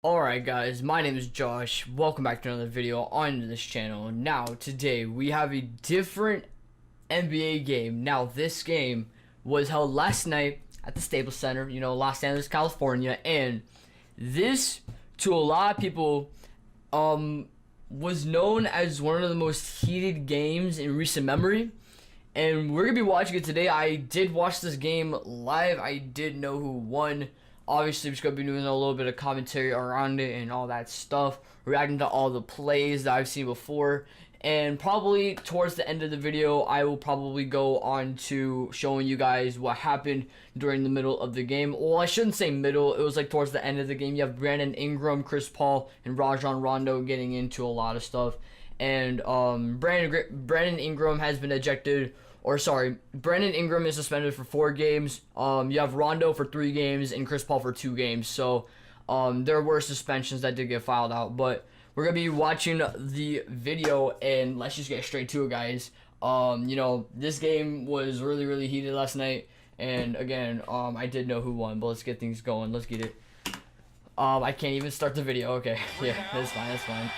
Alright guys, my name is Josh. Welcome back to another video on this channel. Now, today we have a different NBA game. Now, this game was held last night at the Staples Center, Los Angeles, California. And this, to a lot of people, was known as one of the most heated games in recent memory. And we're going to be watching it today. I did watch this game live. I did know who won. Obviously, we're just going to be doing a little bit of commentary around it and all that stuff. Reacting to all the plays that I've seen before. And probably towards the end of the video, I will probably go on to showing you guys what happened during the middle of the game. Well, I shouldn't say middle. It was like towards the end of the game. You have Brandon Ingram, Chris Paul, and Rajon Rondo getting into a lot of stuff. And Brandon Ingram has been ejected. Brandon Ingram is suspended for 4 games. You have Rondo for 3 games and Chris Paul for 2 games. So there were suspensions that did get filed out. But we're going to be watching the video, and let's just get straight to it, guys. This game was really, really heated last night. And again, I did know who won, but let's get things going. Let's get it. I can't even start the video. Okay, yeah, that's fine.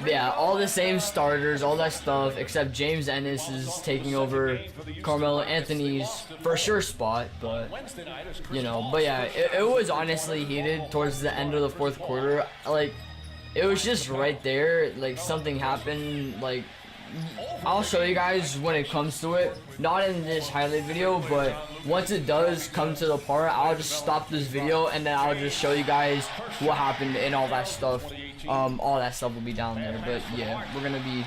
Yeah, all the same starters, all that stuff, except James Ennis is taking over Carmelo Anthony's for sure spot, but yeah, it was honestly heated towards the end of the 4th quarter. Like, it was just right there, like something happened. Like, I'll show you guys when it comes to it, not in this highlight video, but once it does come to the part, I'll just stop this video and then I'll just show you guys what happened and all that stuff. All that stuff will be down there, but yeah, we're gonna be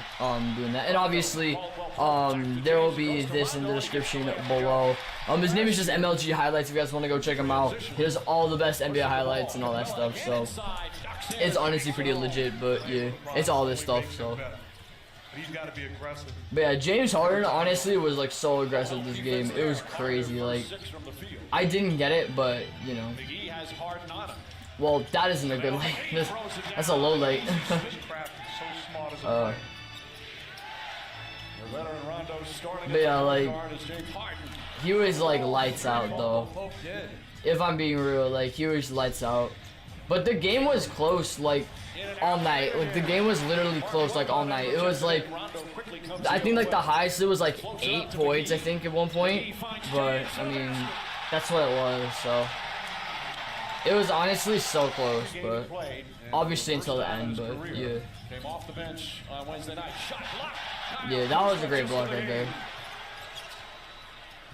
doing that, and obviously there will be this in the description below. His name is just MLG Highlights. If you guys want to go check him out, he does all the best NBA highlights and all that stuff. So it's honestly pretty legit, but yeah, it's all this stuff. So. He's got to be aggressive. But yeah, James Harden honestly was like so aggressive this game. It was crazy. Like, I didn't get it, but well, that isn't a good light. That's a low light. But yeah, like, he was like lights out though. If I'm being real, like, he was lights out. But the game was close, like, all night. Like, the game was literally close, like, all night. It was like, I think like the highest it was like 8 points, I think, at one point. But I mean, that's what it was. So it was honestly so close, but obviously until the end. But yeah, that was a great block right there.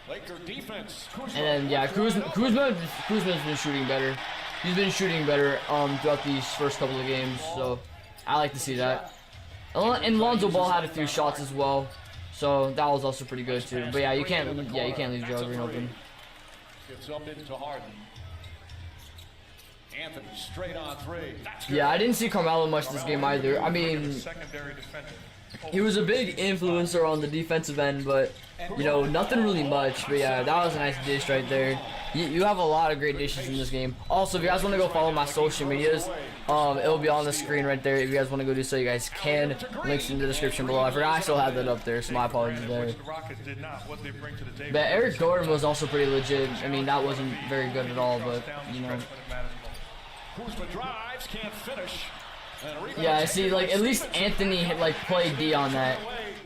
And then yeah, Kuzma's been shooting better. He's been shooting better throughout these first couple of games, so I like to see that. And Lonzo Ball had a few shots as well, so that was also pretty good too. But yeah, you can't leave Joe Green open. Yeah, I didn't see Carmelo much this game either. I mean, he was a big influencer on the defensive end, but nothing really much. But yeah, that was a nice dish right there. You have a lot of great dishes in this game. Also, if you guys want to go follow my social medias, it'll be on the screen right there if you guys want to go do so. You guys can. Links in the description below. I forgot I still have that up there, so my apologies there. But Eric Gordon was also pretty legit. I mean, that wasn't very good at all, but yeah, I see. Like, at least Anthony had like played D on that.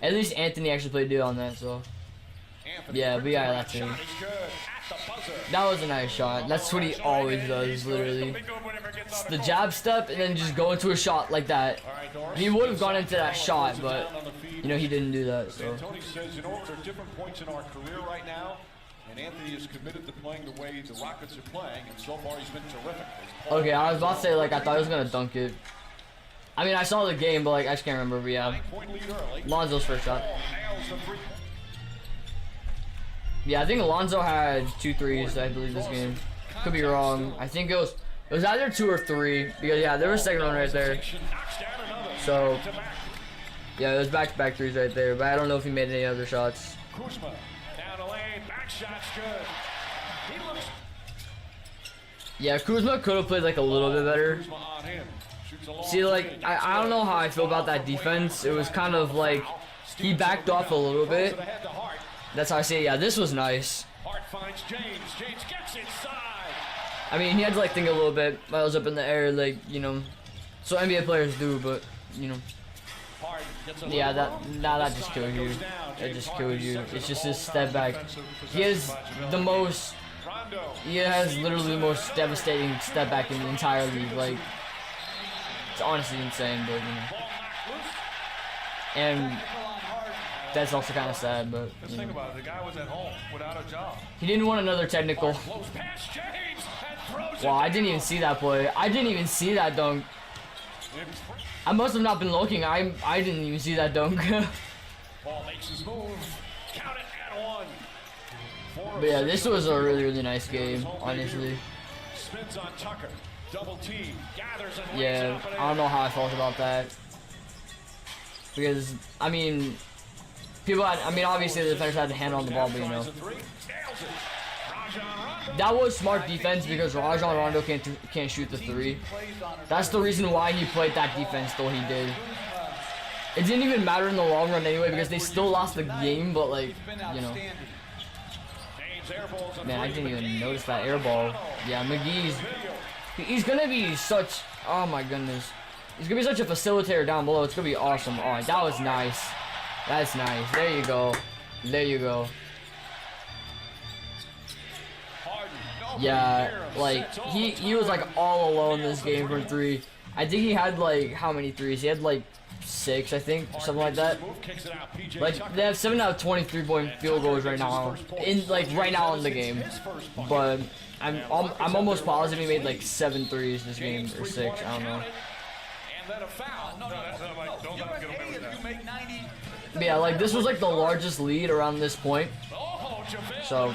At least Anthony actually played D on that. So yeah, but yeah, that's it. That was a nice shot. That's what he always does, literally. It's the jab step and then just go into a shot like that. He would have gone into that shot, but he didn't do that. So. Tony says, there are different points in our career right now, and Anthony is committed to playing the way the Rockets are playing, and so far he's been terrific. Okay, I was about to say, like, I thought he was gonna dunk it. I mean, I saw the game, but like, I just can't remember. But yeah, Lonzo's first shot. Yeah, I think Alonzo had 2 threes, I believe, this game. Could be wrong. I think it was either 2 or 3. Because yeah, there was a second one right there. So yeah, it was back-to-back threes right there. But I don't know if he made any other shots. Yeah, Kuzma could have played like a little bit better. See, like, I don't know how I feel about that defense. It was kind of like he backed off a little bit. That's how I say it. Yeah, this was nice. Hart finds James. James gets inside. I mean, he had to like think a little bit while I was up in the air, like, you know. So NBA players do, but you know. Yeah, that just killed you. That just killed you. It's just his step back. He has the most. He has literally the most devastating step back in the entire league. Like, it's honestly insane, but you know. And that's also kind of sad, but you know. Think about it. The guy was at home without a job. He didn't want another technical. Wow, I didn't even see that play. I didn't even see that dunk. I must have not been looking. I didn't even see that dunk. Ball makes his move. Count it at one. But yeah, this was a really nice game, honestly. Spins on Tucker. Double team. Gathers and Yeah, I don't know how I felt about that. Because, I mean, obviously the defenders had to hand on the ball, but you know. That was smart defense because Rajon Rondo can't shoot the three. That's the reason why he played that defense, though he did. It didn't even matter in the long run anyway because they still lost the game, but like, you know. Man, I didn't even notice that air ball. Yeah, he's gonna be such, oh my goodness. He's gonna be such a facilitator down below. It's gonna be awesome. Oh, that was nice. That's nice. There you go. There you go. Yeah, like he was like all alone this game for three. I think he had like how many threes? He had like 6, I think, something like that. Like they have 7 out of 23-point field goals right now right now in the game. But I'm almost positive he made like 7 threes this game or 6. I don't know. But yeah, like this was like the largest lead around this point. So.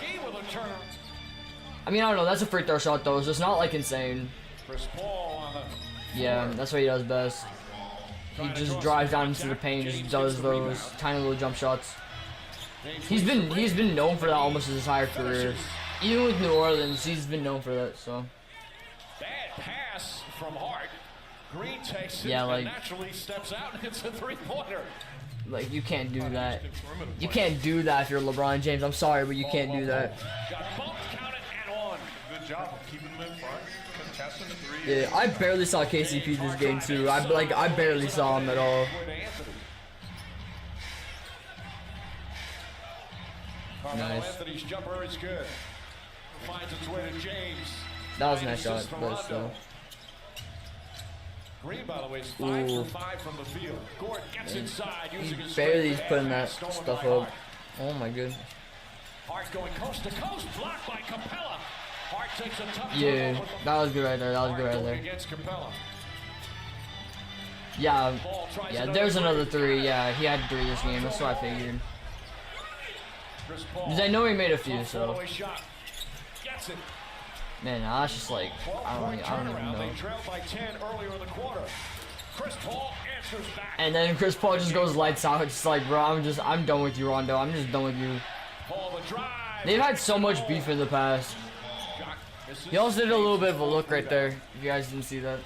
I mean, I don't know. That's a free throw shot, though, so it's not, like, insane. Yeah, that's what he does best. He just drives down into the paint, just does those tiny little jump shots. He's been known for that almost his entire career. Even with New Orleans, he's been known for that, so. Bad pass from Hart. Green takes it and naturally steps out and hits a three-pointer. Like, you can't do that. You can't do that if you're LeBron James. I'm sorry, but you can't do that. Good job of keeping them in front, contesting the three. Yeah, I barely saw KCP this game too. I barely saw him at all. Nice. Anthony's jumper is good. Finds its way to James. That was a nice shot, but still. Green, by the way, is 5 for 5 from the field. Gordon gets inside using his barely putting that stuff up. Oh my goodness. Hart going coast to coast, blocked by Capella. Hart takes a tough yeah, that was good right there. That was good right there. Yeah, there's another 3. Yeah, he had 3 this game. That's what I figured. Because I know he made a few, so. Man, I was just like, I don't even know. And then Chris Paul just goes lights out. It's just like, bro, I'm done with you, Rondo. I'm just done with you. They've had so much beef in the past. He also did a little bit of a look right there. If you guys didn't see that.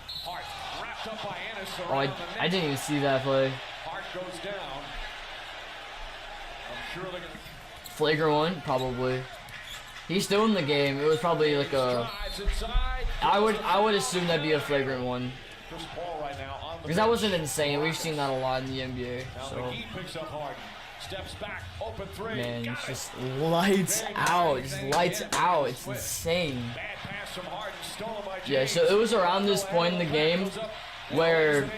Oh, I didn't even see that play. Flagrant one, probably. He's still in the game. It was probably like a. I would assume that'd be a flagrant one. Because that wasn't insane. We've seen that a lot in the NBA. So. Man, it's just lights out. Just lights out. It's insane. Yeah, so it was around this point in the game where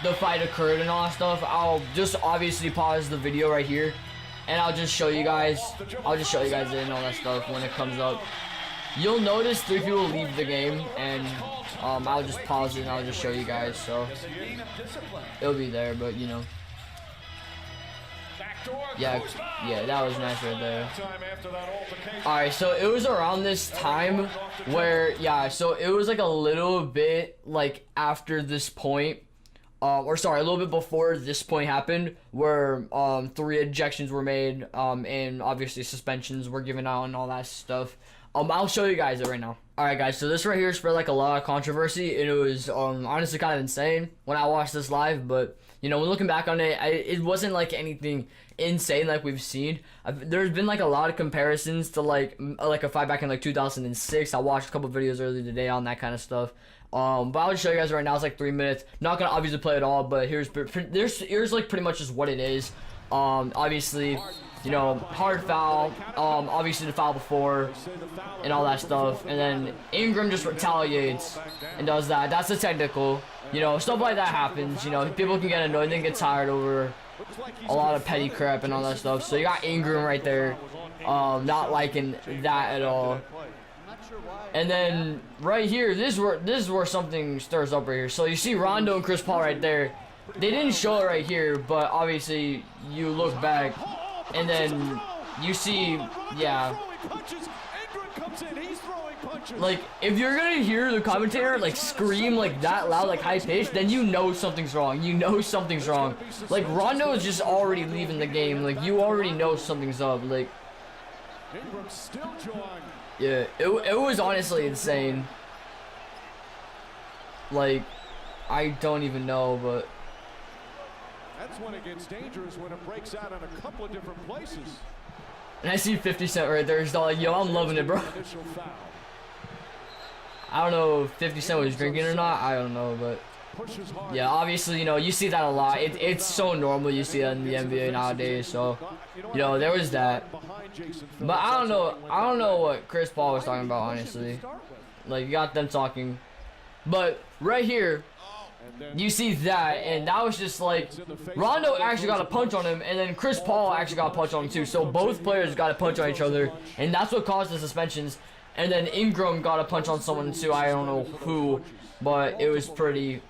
the fight occurred and all that stuff. I'll just obviously pause the video right here. And I'll just show you guys. I'll just show you guys it and all that stuff when it comes up. You'll notice 3 people leave the game, and I'll just pause it and I'll just show you guys. So it'll be there, but you know. Yeah, that was nice right there. Alright, so it was around this time where, so it was like a little bit like after this point, or sorry, a little bit before this point happened, where 3 ejections were made, and obviously suspensions were given out and all that stuff. I'll show you guys it right now. Alright guys, so this right here spread like a lot of controversy, and it was honestly kind of insane when I watched this live, but you know, when looking back on it, it wasn't like anything insane like we've seen. There's been like a lot of comparisons to like a fight back in like 2006. I watched a couple videos earlier today on that kind of stuff. But I'll just show you guys right now. It's like 3 minutes. Not gonna obviously play it all, but here's like pretty much just what it is. Obviously, you know, hard foul, obviously the foul before, and all that stuff, and then Ingram just retaliates and does that. That's a technical, you know, stuff like that happens, you know, people can get annoyed, they can get tired over a lot of petty crap and all that stuff. So you got Ingram right there, not liking that at all. And then right here, this is where something stirs up right here. So you see Rondo and Chris Paul right there. They didn't show it right here, but obviously you look back and then you see, yeah, like if you're gonna hear the commentator like scream like that loud, like high pitched, then you know something's wrong. You know something's wrong. Like Rondo is just already leaving the game. Like you already know something's up. Like yeah, it was honestly insane. Like I don't even know, but that's when it gets dangerous, when it breaks out in a couple of different places. And I see 50 Cent right there. He's like, yo, I'm loving it, bro. I don't know if 50 Cent was drinking or not. I don't know, but yeah, obviously, you know, you see that a lot. It's so normal. You see that in the NBA nowadays. So, you know, there was that. But I don't know. I don't know what Chris Paul was talking about, honestly. Like, you got them talking. But right here, you see that, and that was just like Rondo actually got a punch on him, and then Chris Paul actually got a punch on him too. So both players got a punch on each other, and that's what caused the suspensions. And then Ingram got a punch on someone too. I don't know who, but it was pretty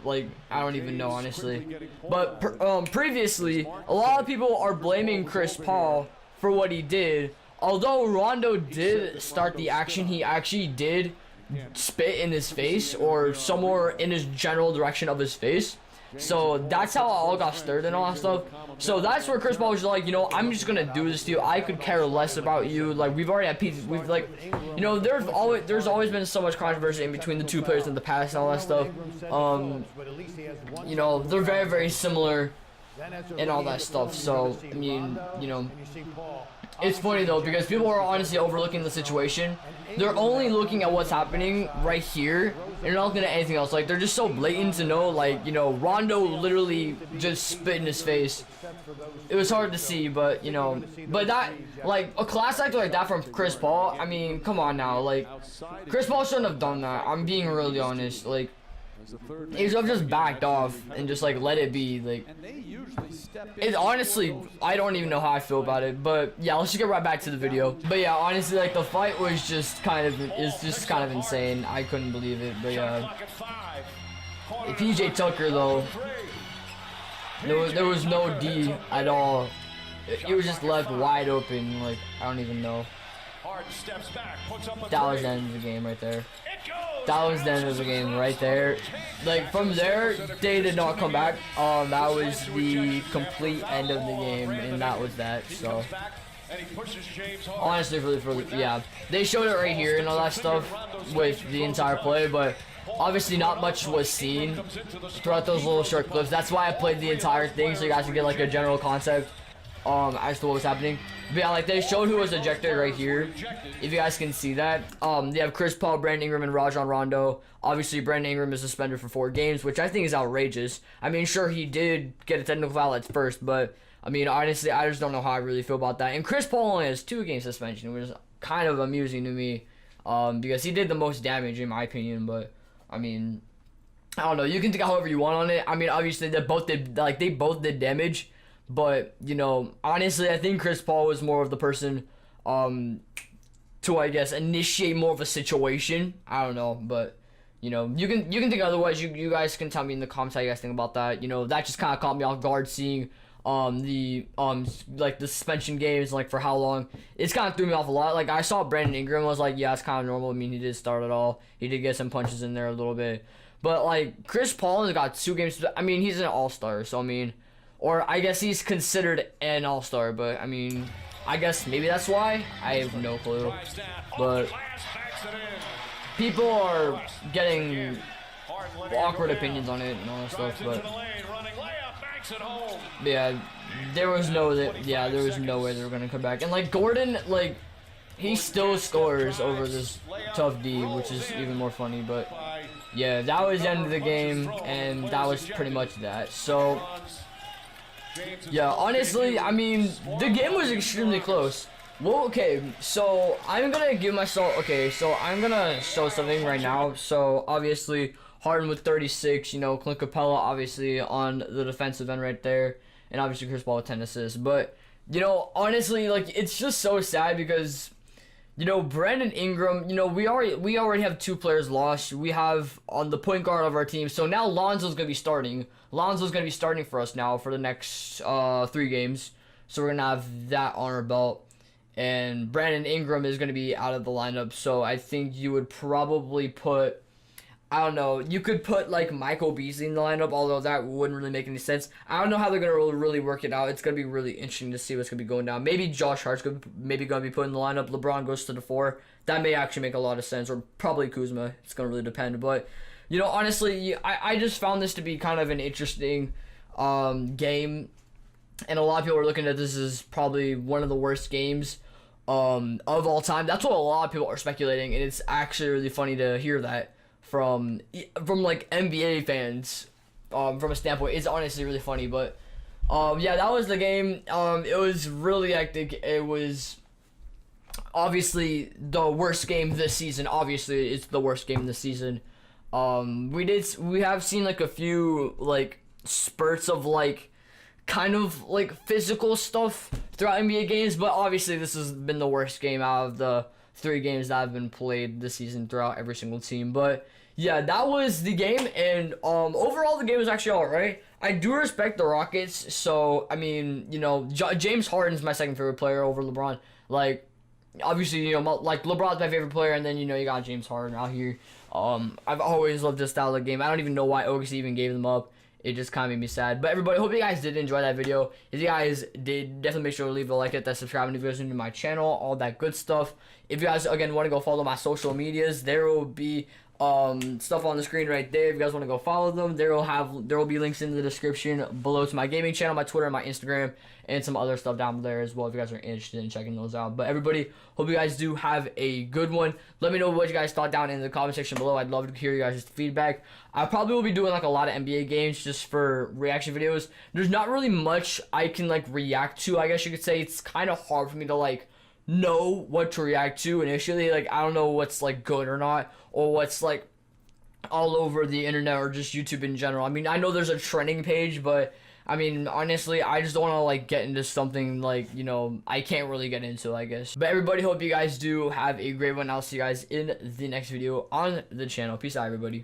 like I don't even know, honestly. But previously, a lot of people are blaming Chris Paul for what he did. Although Rondo did start the action, he actually did spit in his face or somewhere in his general direction of his face. So that's how it all got stirred and all that stuff. So that's where Chris Paul was like, you know, I'm just gonna do this to you. I could care less about you. Like we've already had people, we've like, you know, there's always been so much controversy in between the two players in the past and all that stuff. You know, they're very, very similar and all that stuff. So I mean, you know, it's funny though because people are honestly overlooking the situation. They're only looking at what's happening right here and they're not looking at anything else. Like they're just so blatant to know, like, you know, Rondo literally just spit in his face. It was hard to see, but you know, but that, like, a class act like that from Chris Paul, I mean, come on now, like, Chris Paul shouldn't have done that. I'm being really honest. Like, he should have just backed off and just like let it be. Like, it honestly, I don't even know how I feel about it. But yeah, let's just get right back to the video. But yeah, honestly, like the fight was just kind of insane. I couldn't believe it. But yeah, PJ Tucker though, there was no D at all. It was just left wide open. Like I don't even know. That was the end of the game right there. That was the end of the game right there. Like from there, they did not come back. That was the complete end of the game, and that was that. So honestly, yeah, they showed it right here and all that stuff with the entire play, but obviously not much was seen throughout those little short clips. That's why I played the entire thing so you guys can get like a general concept as to what was happening. But yeah, like they showed who was ejected right here, if you guys can see that. They have Chris Paul, Brandon Ingram, and Rajon Rondo. Obviously Brandon Ingram is suspended for 4 games, which I think is outrageous. I mean, sure, he did get a technical foul at first, but I mean, honestly, I just don't know how I really feel about that. And Chris Paul only has 2-game suspension, which is kind of amusing to me, because he did the most damage in my opinion. But I mean, I don't know, you can think however you want on it. I mean, obviously they both did damage. But, you know, honestly, I think Chris Paul was more of the person to, I guess, initiate more of a situation. I don't know, but, you know, you can think otherwise. You guys can tell me in the comments how you guys think about that. You know, that just kind of caught me off guard seeing like the suspension games, like for how long. It's kind of threw me off a lot. Like I saw Brandon Ingram, I was like, yeah, it's kind of normal. I mean, he did start it all. He did get some punches in there a little bit. But like Chris Paul has got 2 games. I mean, he's an all-star, so I mean, or I guess he's considered an all-star, but I mean, I guess maybe that's why. I have no clue. But people are getting awkward opinions on it and all that stuff. But yeah, there was no way they were gonna come back. And like Gordon, like he still scores over this tough D, which is even more funny. But yeah, that was the end of the game, and that was pretty much that. So yeah, honestly, I mean, the game was extremely close. Well, okay, so I'm gonna give myself, I'm gonna show something right now. So obviously Harden with 36, you know, Clint Capella obviously on the defensive end right there, and obviously Chris Paul with 10 assists. But you know, honestly, like it's just so sad because, you know, Brandon Ingram, you know, we already have 2 players lost. We have on the point guard of our team. So now Lonzo's going to be starting. Lonzo's going to be starting for us now for the next 3 games. So we're going to have that on our belt. And Brandon Ingram is going to be out of the lineup. So I think you would probably put, I don't know, you could put like Michael Beasley in the lineup, although that wouldn't really make any sense. I don't know how they're going to really work it out. It's going to be really interesting to see what's going to be going down. Maybe Josh Hart's going to be put in the lineup. LeBron goes to the 4. That may actually make a lot of sense, or probably Kuzma. It's going to really depend. But, you know, honestly, I just found this to be kind of an interesting game. And a lot of people are looking at this as probably one of the worst games of all time. That's what a lot of people are speculating, and it's actually really funny to hear that from like NBA fans, from a standpoint. It's honestly really funny. But yeah, that was the game. It was really hectic. It was obviously the worst game this season. Obviously it's the worst game this season. We have seen like a few like spurts of like kind of like physical stuff throughout NBA games, but obviously this has been the worst game out of the 3 games that have been played this season throughout every single team. But yeah, that was the game, and overall the game was actually alright. I do respect the Rockets, so I mean, you know, James Harden's my second favorite player over LeBron. Like, obviously, you know, like LeBron's my favorite player, and then you know you got James Harden out here. I've always loved this style of game. I don't even know why OKC even gave them up. It just kind of made me sad. But everybody, hope you guys did enjoy that video. If you guys did, definitely make sure to leave a like, hit that subscribe, and if you guys are new to my channel, all that good stuff. If you guys, again, want to go follow my social medias, there will be stuff on the screen right there. If you guys want to go follow them, there will be links in the description below to my gaming channel, my Twitter, and my Instagram, and some other stuff down there as well if you guys are interested in checking those out. But everybody, hope you guys do have a good one. Let me know what you guys thought down in the comment section below. I'd love to hear you guys' feedback. I probably will be doing like a lot of NBA games just for reaction videos. There's not really much I can like react to, I guess you could say. It's kind of hard for me to like know what to react to initially. Like, I don't know what's like good or not, or what's like all over the internet or just YouTube in general. I mean, I know there's a trending page, but I mean, honestly, I just don't want to like get into something like, you know, I can't really get into, I guess. But everybody, hope you guys do have a great one. I'll see you guys in the next video on the channel. Peace out, everybody.